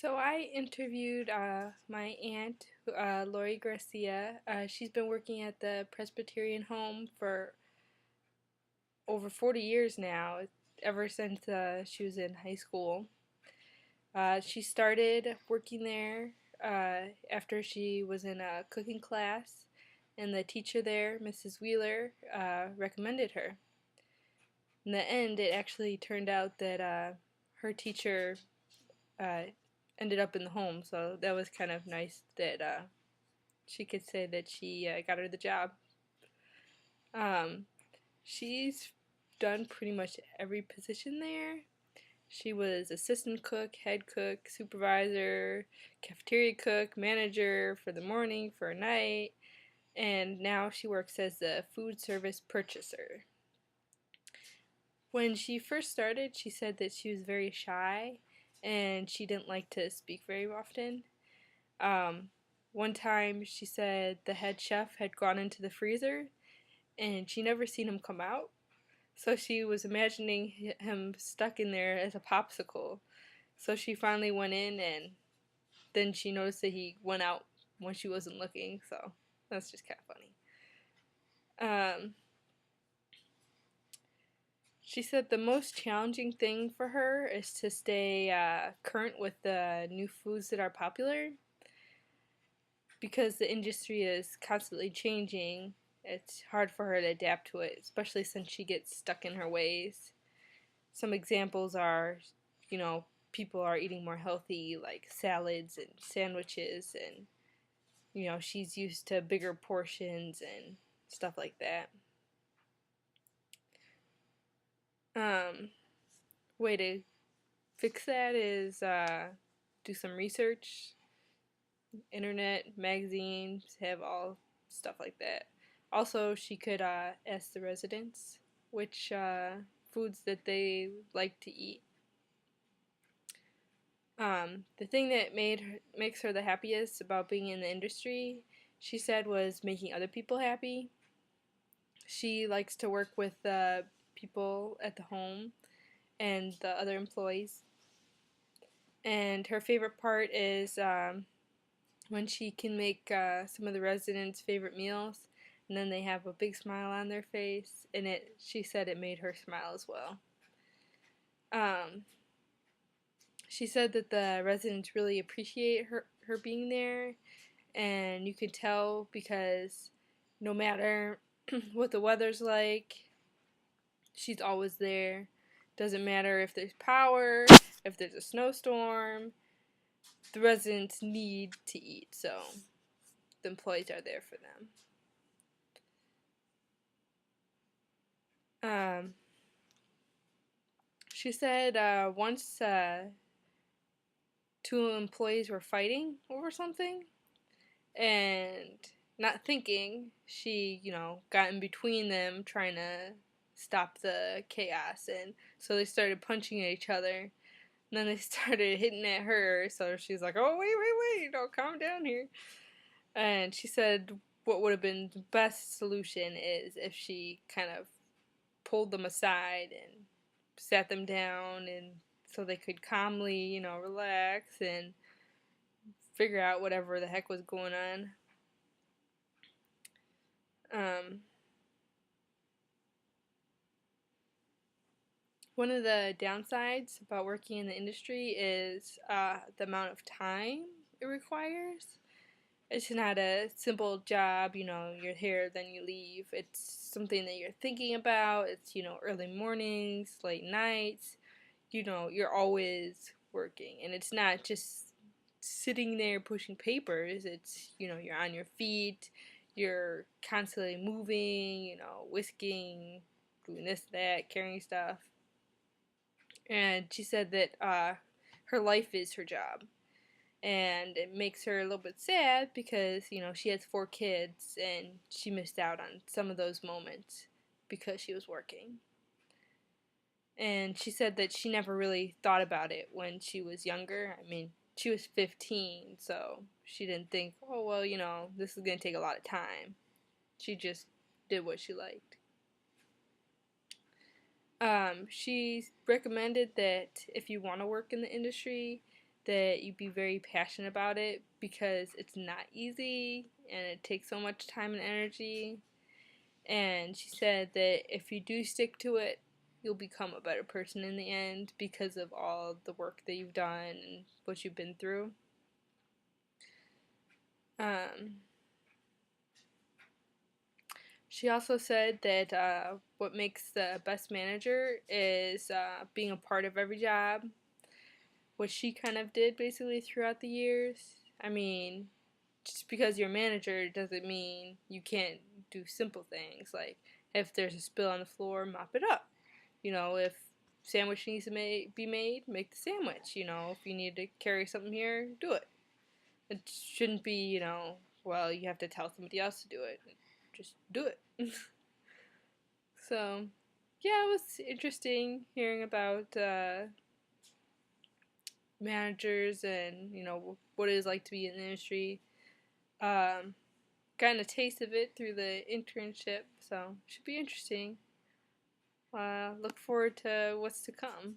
So I interviewed my aunt, Lori Garcia. She's been working at the Presbyterian home for over 40 years now, ever since she was in high school. She started working there after she was in a cooking class, and the teacher there, Mrs. Wheeler, recommended her. In the end, it actually turned out that her teacher uh, ended up in the home, so that was kind of nice that she could say that she got her the job. Um, she's done pretty much every position there. She was assistant cook, head cook, supervisor, cafeteria cook, manager for the morning, for night, and now she works as a food service purchaser. When she first started, she said that she was very shy and she didn't like to speak very often. Um, One time she said the head chef had gone into the freezer and she never seen him come out. So she was imagining him stuck in there as a popsicle. So she finally went in and then she noticed that he went out when she wasn't looking. So that's just kind of funny. She said the most challenging thing for her is to stay current with the new foods that are popular because the industry is constantly changing. It's hard for her to adapt to it, especially since she gets stuck in her ways. Some examples are, people are eating more healthy, like salads and sandwiches, and, she's used to bigger portions and stuff like that. Way to fix that is do some research. Internet, magazines, have all stuff like that. Also, she could ask the residents which foods that they like to eat. The thing that makes her the happiest about being in the industry, she said, was making other people happy. She likes to work with the people at the home and the other employees. And her favorite part is when she can make some of the residents' favorite meals, and then they have a big smile on their face, and she said it made her smile as well. She said that the residents really appreciate her being there, and you can tell because no matter what the weather's like, she's always there. Doesn't matter if there's power, if there's a snowstorm, the residents need to eat, so the employees are there for them. She said once two employees were fighting over something, and not thinking, she, got in between them trying to stop the chaos, and so they started punching at each other. And then they started hitting at her, so she's like, oh, wait, calm down here. And she said what would have been the best solution is if she kind of pulled them aside and sat them down, and so they could calmly, relax and figure out whatever the heck was going on. One of the downsides about working in the industry is the amount of time it requires. It's not a simple job, you're here, then you leave. It's something that you're thinking about. It's, early mornings, late nights. You're always working. And it's not just sitting there pushing papers. It's, you're on your feet. You're constantly moving, whisking, doing this, that, carrying stuff. And she said that her life is her job. And it makes her a little bit sad because, she has 4 kids and she missed out on some of those moments because she was working. And she said that she never really thought about it when she was younger. I mean, she was 15, so she didn't think, oh, well, this is going to take a lot of time. She just did what she liked. She recommended that if you want to work in the industry, that you be very passionate about it because it's not easy and it takes so much time and energy. And she said that if you do stick to it, you'll become a better person in the end because of all the work that you've done and what you've been through. Um, she also said that what makes the best manager is being a part of every job, which she kind of did basically throughout the years. I mean, just because you're a manager doesn't mean you can't do simple things like if there's a spill on the floor, mop it up. If sandwich needs to be made, make the sandwich. If you need to carry something here, do it. It shouldn't be, well, you have to tell somebody else to do it. Just do it. So, yeah, it was interesting hearing about managers and, what it is like to be in the industry. Gotten a taste of it through the internship, so it should be interesting. Look forward to what's to come.